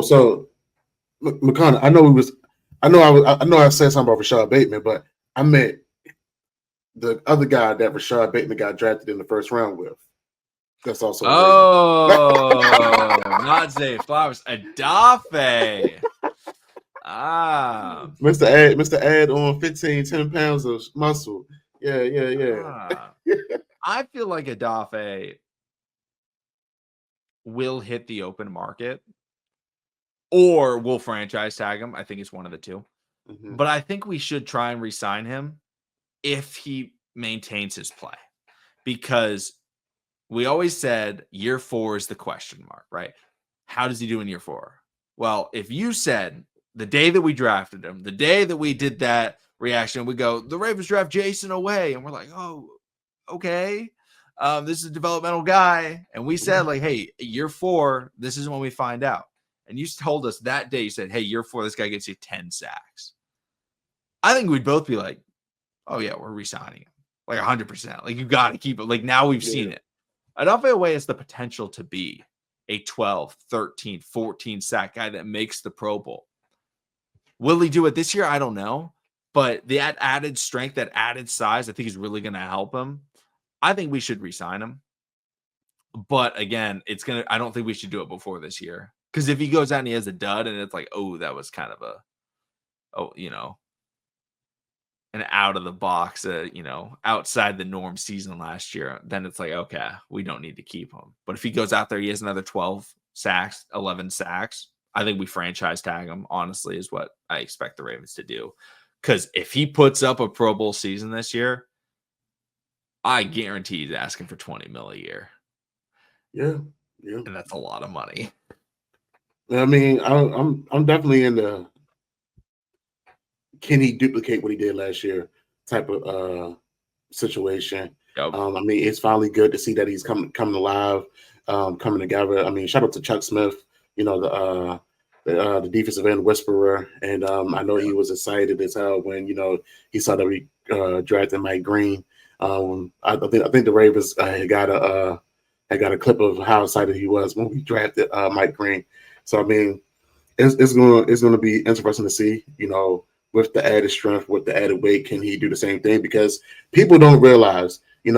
So McConnell, I know I said something about Rashad Bateman, but I meant the other guy that Rashad Bateman got drafted in the first round with. That's also a Raven. Oh, not Zay Flowers. Odafe. Ah. Mr. Ad on 10 pounds of muscle. Yeah. I feel like Odafe will hit the open market or we'll franchise tag him. I think it's one of the two. Mm-hmm. But I think we should try and re-sign him if he maintains his play. Because we always said year 4 is the question mark, right? How does he do in year 4? Well, if you said the day that we drafted him, the day that we did that reaction, we go, the Ravens draft Jason Oweh. And we're like, oh, okay. This is a developmental guy. And we said, like, hey, year 4, this is when we find out. And you told us that day, you said, hey, year 4, this guy gets you 10 sacks. I think we'd both be like, oh, yeah, we're re-signing him. Like 100%. Like, you got to keep it. Like, now we've seen it. Odafe Oweh has the potential to be a 12, 13, 14 sack guy that makes the Pro Bowl. Will he do it this year? I don't know. But that added strength, that added size, I think is really going to help him. I think we should re-sign him. But again, I don't think we should do it before this year. Because if he goes out and he has a dud and it's like, oh, that was kind of an out of the box, outside the norm season last year, then it's like, okay, we don't need to keep him. But if he goes out there, he has another 12 sacks, 11 sacks, I think we franchise tag him, honestly, is what I expect the Ravens to do. Because if he puts up a Pro Bowl season this year, I guarantee he's asking for $20 million a year. Yeah. And that's a lot of money. I mean, I'm definitely in the can he duplicate what he did last year type of situation. Yep. I mean, it's finally good to see that he's coming alive, coming together. I mean, shout out to Chuck Smith, the defensive end whisperer, and I know he was excited as hell when he saw that we drafted Mike Green. I think the Ravens had got a clip of how excited he was when we drafted Mike Green. So I mean, it's gonna be interesting to see, with the added strength, with the added weight, can he do the same thing? Because people don't realize, in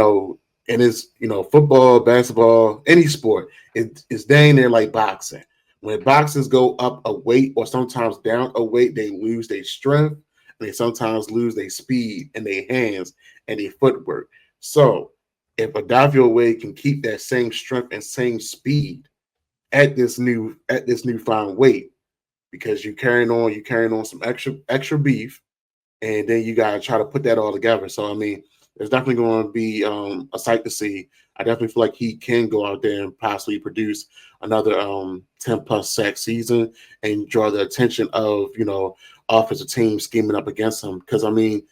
his, football, basketball, any sport, it's dang near like boxing. When boxers go up a weight or sometimes down a weight, they lose their strength, and they sometimes lose their speed and their hands and their footwork. So if Odafe Oweh can keep that same strength and same speed at this newfound weight, because you're carrying on some extra beef, and then you gotta try to put that all together. So I mean, there's definitely going to be a sight to see. I definitely feel like he can go out there and possibly produce another 10+ sack season and draw the attention of offensive teams scheming up against him. Because I mean,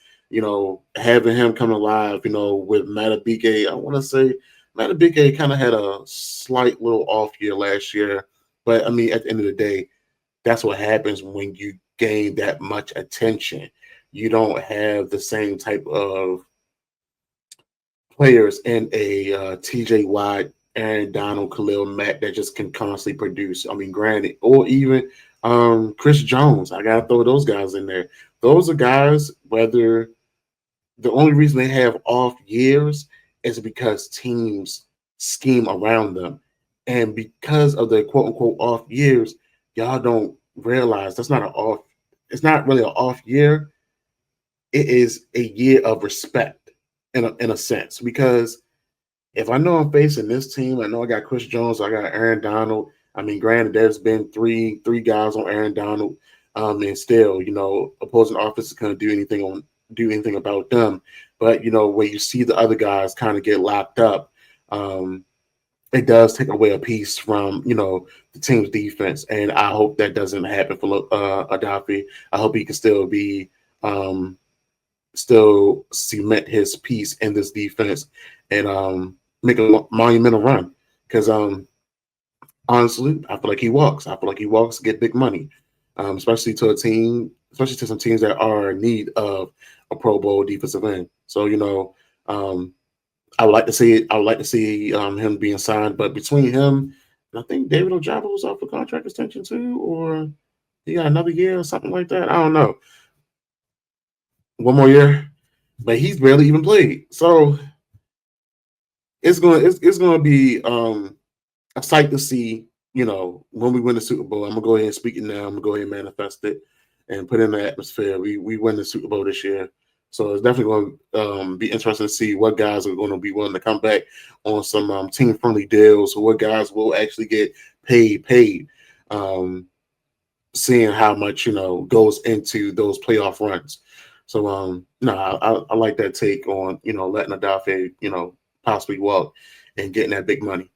having him come alive, with Matabike, I want to say Matabike kind of had a slight little off year last year, but I mean, at the end of the day, that's what happens when you gain that much attention. You don't have the same type of players in a TJ Watt, Aaron Donald, Khalil Mack that just can constantly produce. I mean, granted, or even Chris Jones. I gotta throw those guys in there. Those are guys, whether the only reason they have off years is because teams scheme around them. And because of the quote unquote off years, y'all don't realize it's not really an off year. It is a year of respect in a sense. Because if I know I'm facing this team, I know I got Chris Jones, I got Aaron Donald. I mean, granted, there's been three guys on Aaron Donald, and still, opposing offenses couldn't do anything about them. But when you see the other guys kind of get locked up, it does take away a piece from the team's defense, and I hope that doesn't happen for Odafe. I hope he can still cement his piece in this defense and make a monumental run. Because honestly, I feel like he walks. I feel like he walks to get big money, especially to some teams that are in need of a Pro Bowl defensive end. So I would like to see it. I would like to see him being signed, but between him And I think David Ojabo was up for contract extension too, or he got another year or something like that. I don't know. One more year, but he's barely even played. So it's gonna be a sight to see. You know, when we win the Super Bowl, I'm gonna go ahead and speak it now. I'm gonna go ahead and manifest it and put in the atmosphere. We win the Super Bowl this year, so it's definitely going to be interesting to see what guys are going to be willing to come back on some team friendly deals, or what guys will actually get paid. Um, Seeing how much goes into those playoff runs. So no, I like that take on letting Odafe possibly walk and getting that big money.